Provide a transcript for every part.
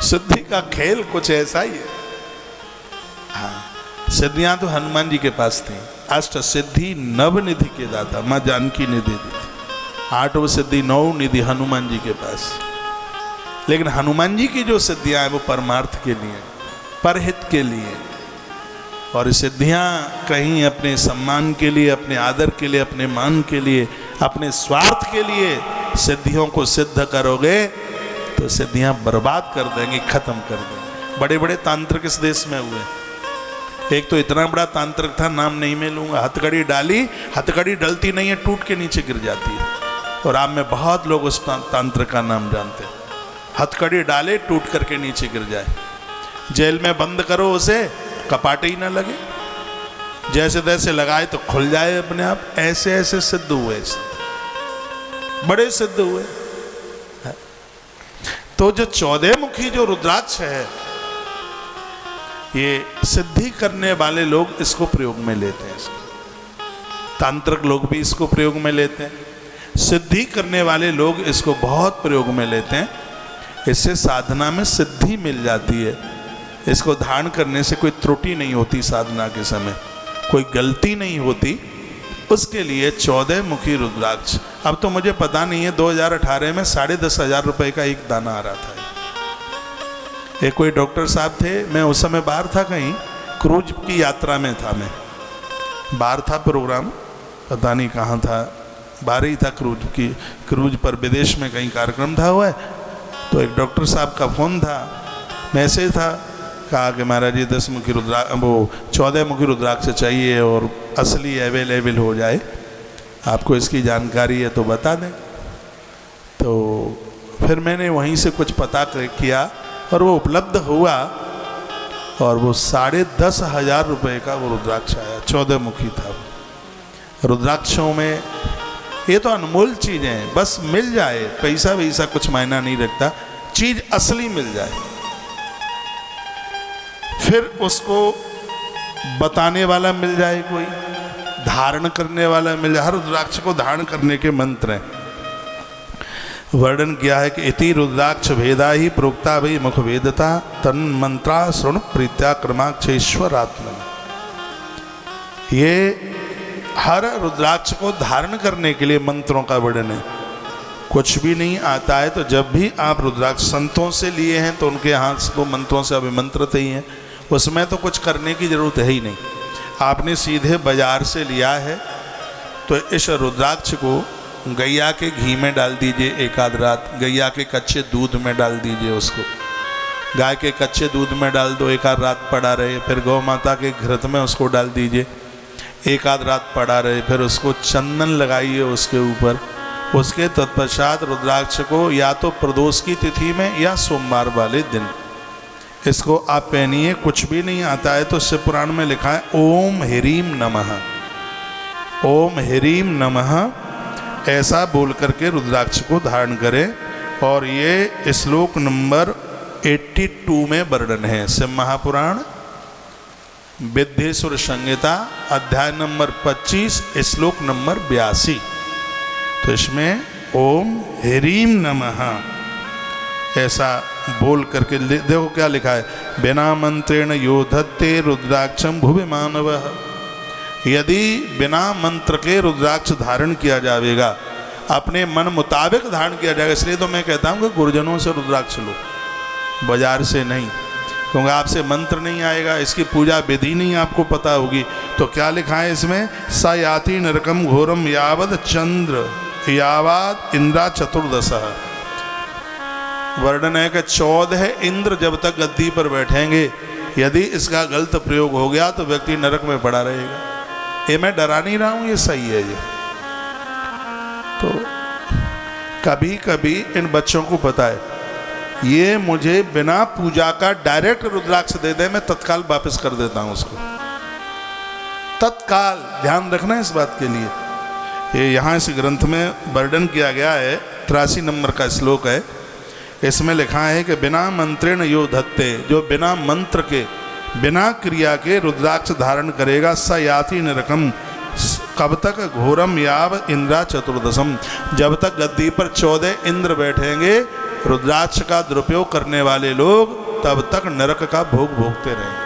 सिद्धि का खेल कुछ ऐसा ही है। हाँ, सिद्धियां तो हनुमान जी के पास थी। अष्ट सिद्धि नव निधि के दाता माँ जानकी निधि दी थी। 8 सिद्धि 9 निधि हनुमान जी के पास। लेकिन हनुमान जी की जो सिद्धियां हैं वो परमार्थ के लिए, परहित के लिए। और सिद्धियां कहीं अपने सम्मान के लिए, अपने आदर के लिए, अपने मान के लिए, अपने स्वार्थ के लिए सिद्धियों को सिद्ध करोगे तो सिद्धियां बर्बाद कर देंगी, खत्म कर देंगी। बड़े बड़े तांत्रिक इस देश में हुए। एक तो इतना बड़ा तांत्रिक था, नाम नहीं मैं लूंगा, हथकड़ी डाली, हथकड़ी डलती नहीं है, टूट के नीचे गिर जाती है। और आप में बहुत लोग उस तांत्रिक का नाम जानते हैं। हथकड़ी डाले, टूट करके नीचे गिर जाए। जेल में बंद करो उसे, कपाट ही ना लगे, जैसे तैसे लगाए तो खुल जाए अपने आप। ऐसे ऐसे सिद्ध हुए, बड़े सिद्ध हुए। तो जो 14 मुखी जो रुद्राक्ष है, ये सिद्धि करने वाले लोग इसको प्रयोग में लेते हैं। तांत्रिक लोग भी इसको प्रयोग में लेते हैं, सिद्धि करने वाले लोग इसको बहुत प्रयोग में लेते हैं। इससे साधना में सिद्धि मिल जाती है। इसको धारण करने से कोई त्रुटि नहीं होती, साधना के समय कोई गलती नहीं होती। उसके लिए 14 मुखी रुद्राक्ष। अब तो मुझे पता नहीं है, 2018 में 10,500 रुपए का एक दाना आ रहा था। एक कोई डॉक्टर साहब थे, मैं उस समय बाहर था, कहीं क्रूज की यात्रा में था, मैं बाहर था, प्रोग्राम पता नहीं कहाँ था, बाहर ही था क्रूज पर, विदेश में कहीं कार्यक्रम था हुआ है। तो एक डॉक्टर साहब का फ़ोन था, मैसेज था, कहा कि महाराज जी 10 मुखी रुद्राक्ष, वो 14 मुखी रुद्राक्ष चाहिए और असली अवेलेबल हो जाए, आपको इसकी जानकारी है तो बता दें। तो फिर मैंने वहीं से कुछ पता किया और वो उपलब्ध हुआ, और वो 10,500 रुपये का वो रुद्राक्ष आया, 14 मुखी था। रुद्राक्षों में ये तो अनमोल चीज़ें हैं, बस मिल जाए, पैसा वैसा कुछ मायना नहीं रखता, चीज़ असली मिल जाए। फिर उसको बताने वाला मिल जाए, कोई धारण करने वाला मिल जाए। हर रुद्राक्ष को धारण करने के मंत्र हैं। वर्णन किया है कि इति रुद्राक्ष भेदा ही प्रोक्ता भई मुख वेदता तन मंत्रा श्रवण प्रीत्या क्रमाक्षेश्वरात्मन। ये हर रुद्राक्ष को धारण करने के लिए मंत्रों का वर्णन है। कुछ भी नहीं आता है तो जब भी आप रुद्राक्ष संतों से लिए हैं तो उनके हाथ से तो मंत्रों से अभिमंत्रित ही हैं, उसमें तो कुछ करने की ज़रूरत है ही नहीं। आपने सीधे बाजार से लिया है तो इस रुद्राक्ष को गैया के घी में डाल दीजिए, एक आध रात गैया के कच्चे दूध में डाल दीजिए, उसको गाय के कच्चे दूध में डाल दो, एक आध रात पड़ा रहे। फिर गौ माता के घृत में उसको डाल दीजिए, एक आध रात पड़ा रहे। फिर उसको चंदन लगाइए उसके ऊपर। उसके तत्पश्चात रुद्राक्ष को या तो प्रदोष की तिथि में या सोमवार वाले दिन इसको आप पहनिए। कुछ भी नहीं आता है तो शिव पुराण में लिखा है ओम ह्रीम नमः, ओम ह्रीम नमः, ऐसा बोल करके रुद्राक्ष को धारण करें। और ये श्लोक नंबर 82 में वर्णन है। शिव महापुराण विद्येश्वर संहिता अध्याय नंबर 25 श्लोक नंबर 82। तो इसमें ओम ह्रीम नमः ऐसा बोल करके देखो क्या लिखा है, बिना मंत्रेण यो धत्ते रुद्राक्षम भुवि मानवः। यदि बिना मंत्र के रुद्राक्ष धारण किया जाएगा, अपने मन मुताबिक धारण किया जाएगा। इसलिए तो मैं कहता हूँ कि गुरुजनों से रुद्राक्ष लो, बाजार से नहीं, क्योंकि आपसे मंत्र नहीं आएगा, इसकी पूजा विधि नहीं आपको पता होगी। तो क्या लिखा है इसमें, स याति नरकम घोरम यावद चंद्र यावद इंद्रा चतुर्दशः। वर्णन है कि 14 इंद्र जब तक गद्दी पर बैठेंगे, यदि इसका गलत प्रयोग हो गया तो व्यक्ति नरक में पड़ा रहेगा। ये मैं डरा नहीं रहा हूँ, ये सही है। ये तो कभी कभी इन बच्चों को पता है, ये मुझे बिना पूजा का डायरेक्ट रुद्राक्ष दे दे, मैं तत्काल वापस कर देता हूँ उसको, तत्काल। ध्यान रखना इस बात के लिए। ये यहाँ इस ग्रंथ में वर्णन किया गया है, 83 नंबर का श्लोक है। इसमें लिखा है कि बिना मंत्रेण यो धत्ते, जो बिना मंत्र के बिना क्रिया के रुद्राक्ष धारण करेगा, स याति नरकम, कब तक, घोरम याव इंद्रा चतुर्दशम, जब तक गद्दी पर 14 इंद्र बैठेंगे रुद्राक्ष का दुरुपयोग करने वाले लोग तब तक नरक का भोग भोगते रहेंगे।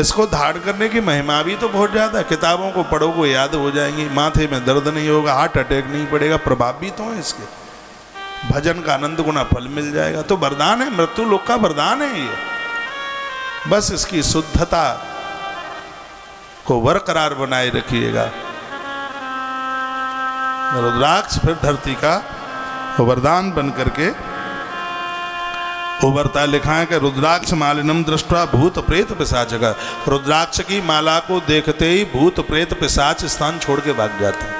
इसको धारण करने की महिमा भी तो बहुत ज़्यादा है। किताबों को पढ़ोगे याद हो जाएंगी, माथे में दर्द नहीं होगा, हार्ट अटैक नहीं पड़ेगा, प्रभाव भी तो है इसके, भजन का आनंद गुना फल मिल जाएगा। तो वरदान है, मृत्यु लोक का वरदान है ये। बस इसकी शुद्धता को बरकरार बनाए रखिएगा। रुद्राक्ष फिर धरती का वरदान बन करके उभरता। लिखा है कि रुद्राक्ष मालिनम दृष्टवा भूत प्रेत पिशाच का। रुद्राक्ष की माला को देखते ही भूत प्रेत पिशाच स्थान छोड़ के भाग जाते हैं।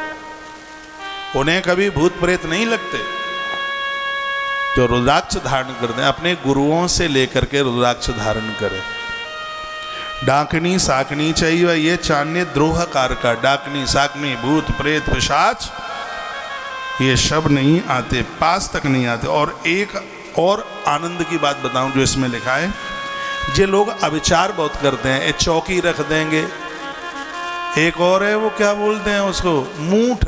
उन्हें कभी भूत प्रेत नहीं लगते जो रुद्राक्ष धारण करते हैं। अपने गुरुओं से लेकर के रुद्राक्ष धारण करें। डाकनी साकनी चाहिए, ये चान्य द्रोहकार का। डाकनी साकनी भूत प्रेत पिशाच ये शब्द नहीं आते, पास तक नहीं आते। और एक और आनंद की बात बताऊं जो इसमें लिखा है, ये लोग अविचार बहुत करते हैं। एक चौकी रख देंगे, एक और है वो क्या बोलते हैं उसको, मूठ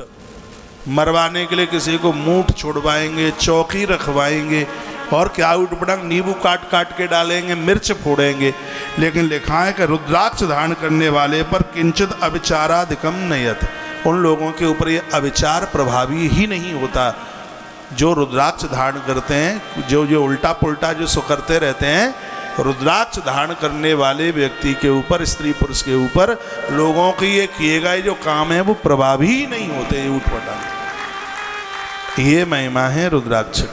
मरवाने के लिए किसी को मूठ छुड़वाएंगे, चौकी रखवाएंगे, और क्या उठपड़ंग नींबू काट काट के डालेंगे, मिर्च फोड़ेंगे। लेकिन लिखा है कि रुद्राक्ष धारण करने वाले पर किंचित अविचाराधिकम नयत। उन लोगों के ऊपर ये अविचार प्रभावी ही नहीं होता जो रुद्राक्ष धारण करते हैं। जो उल्टा पुल्टा जो सो करते रहते हैं, रुद्राक्ष धारण करने वाले व्यक्ति के ऊपर, स्त्री पुरुष के ऊपर लोगों की ये किए गए जो काम है वो प्रभावी ही नहीं होते। ये उठपटांग, ये महिमा है रुद्राक्ष की।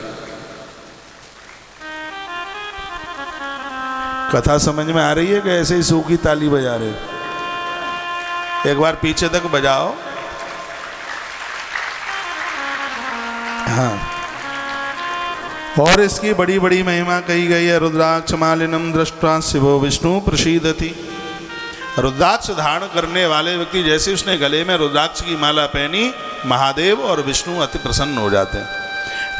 कथा समझ में आ रही है कि ऐसे ही सूखी ताली बजा रहे? एक बार पीछे तक बजाओ। हाँ, और इसकी बड़ी बड़ी महिमा कही गई है। रुद्राक्ष मालिनम दृष्ट्वा शिवो विष्णु प्रसीदति। रुद्राक्ष धारण करने वाले व्यक्ति, जैसे उसने गले में रुद्राक्ष की माला पहनी, महादेव और विष्णु अति प्रसन्न हो जाते हैं।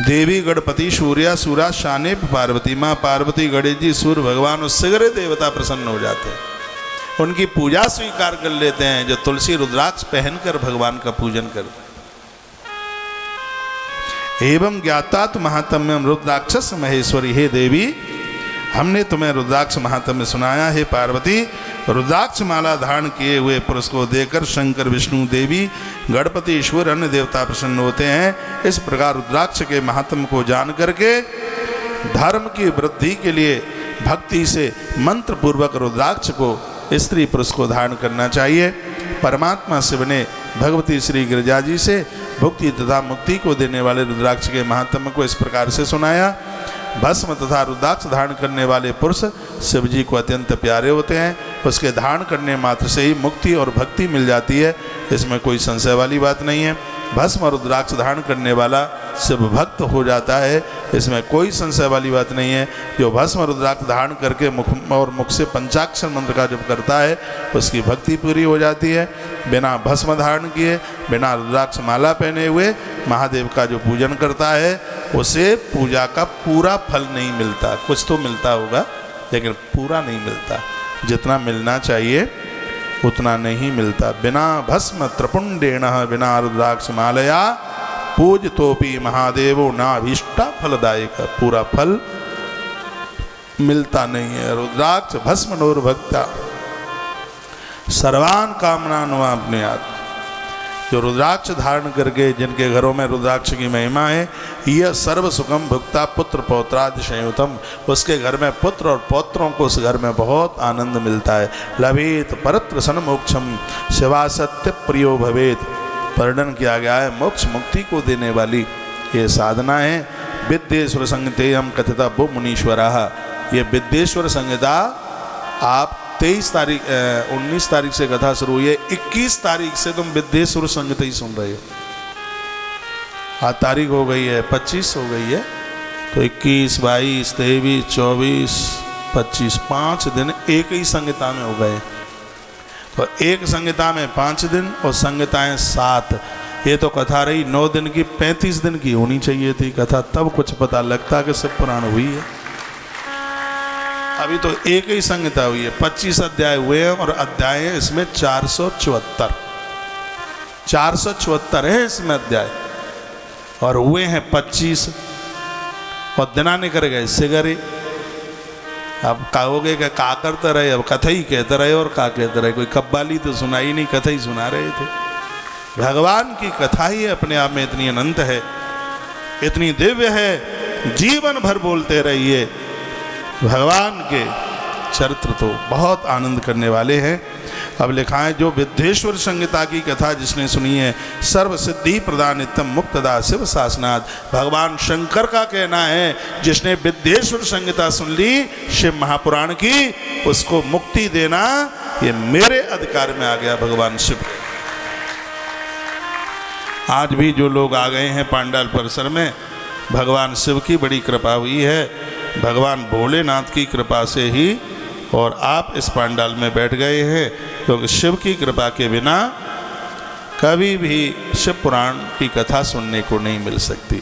देवी गणपति सूर्या सूरा शाने पार्वती, माँ पार्वती गणेश जी सूर्य भगवान उससे गरे देवता प्रसन्न हो जाते हैं, उनकी पूजा स्वीकार कर लेते हैं। जो तुलसी रुद्राक्ष पहनकर भगवान का पूजन करते हैं। एवं ज्ञातात महात्म्यम रुद्राक्षस महेश्वरी। हे देवी, हमने तुम्हें रुद्राक्ष महात्म्य सुनाया। हे पार्वती, रुद्राक्ष माला धारण किए हुए पुरुष को देखकर शंकर विष्णु देवी गणपति ईश्वर अन्य देवता प्रसन्न होते हैं। इस प्रकार रुद्राक्ष के महात्म्य को जान करके धर्म की वृद्धि के लिए भक्ति से मंत्र पूर्वक रुद्राक्ष को स्त्री पुरुष को धारण करना चाहिए। परमात्मा शिव ने भगवती श्री गिरिजा जी से भुक्ति तथा मुक्ति को देने वाले रुद्राक्ष के महात्म्य को इस प्रकार से सुनाया। भस्म तथा रुद्राक्ष धारण करने वाले पुरुष शिव जी को अत्यंत प्यारे होते हैं। उसके धारण करने मात्र से ही मुक्ति और भक्ति मिल जाती है, इसमें कोई संशय वाली बात नहीं है। भस्म और रुद्राक्ष धारण करने वाला शिव भक्त हो जाता है, इसमें कोई संशय वाली बात नहीं है। जो भस्म रुद्राक्ष धारण करके मुख से पंचाक्षर मंत्र का जप करता है, उसकी भक्ति पूरी हो जाती है। बिना भस्म धारण किए, बिना रुद्राक्ष माला पहने हुए महादेव का जो पूजन करता है, उसे पूजा का पूरा फल नहीं मिलता। कुछ तो मिलता होगा, लेकिन पूरा नहीं मिलता। जितना मिलना चाहिए उतना नहीं मिलता। बिना भस्म त्रिपुंडेन बिना रुद्राक्ष मालया पूज तोपी महादेवो नाभीष्टा फलदायक। पूरा फल मिलता नहीं है। रुद्राक्ष भस्म नोर्भक्ता सर्वान कामनानुवाप्नुयात्। जो रुद्राक्ष धारण करके जिनके घरों में रुद्राक्ष की महिमा है, यह सर्व सुखम भुक्ता पुत्र पौत्रादि संयुतम। उसके घर में पुत्र और पौत्रों को उस घर में बहुत आनंद मिलता है। लभेत परत्र सन मोक्षम शिवा सत्य प्रियो भवेत। वर्णन किया गया है मोक्ष मुक्ति को देने वाली ये साधना है। विद्येश्वर संहितेयम कथिता भो मुनीश्वराः। ये विद्येश्वर संहिता आप 19 तारीख से कथा शुरू हुई है, 21 तारीख से तुम विद्येश्वर संहिता ही सुन रहे हो। आज तारीख हो गई है 25 हो गई है, तो 21, 22, 23, 24, 25 5 दिन एक ही संहिता में हो गए। तो एक संहिता में 5 दिन और संहिताएं 7। ये तो कथा रही 9 दिन की, 35 दिन की होनी चाहिए थी कथा, तब कुछ पता लगता कि शिव पुराण हुई है। अभी तो एक ही संहिता हुई है, 25 अध्याय हुए हैं और अध्याय है इसमें 474 है इसमें अध्याय, और हुए हैं 25। और दिनाने कर गए सिगरे। अब कहोगे कि का करते रहे, अब कथा ही कहते रहे और का कहते रहे, कोई कव्वाली तो सुनाई नहीं, कथा ही सुना रहे थे। भगवान की कथा ही अपने आप में इतनी अनंत है, इतनी दिव्य है, जीवन भर बोलते रहिए। भगवान के चरित्र तो बहुत आनंद करने वाले हैं। अब लिखा है, जो विद्येश्वर संहिता की कथा जिसने सुनी है, सर्व सिद्धि प्रदानितम मुक्तदा शिव शासनाथ। भगवान शंकर का कहना है, जिसने विद्येश्वर संहिता सुन ली शिव महापुराण की, उसको मुक्ति देना ये मेरे अधिकार में आ गया भगवान शिव। आज भी जो लोग आ गए हैं पांडाल परिसर में, भगवान शिव की बड़ी कृपा हुई है, भगवान भोलेनाथ की कृपा से ही और आप इस पांडाल में बैठ गए हैं, क्योंकि शिव की कृपा के बिना कभी भी शिव पुराण की कथा सुनने को नहीं मिल सकती।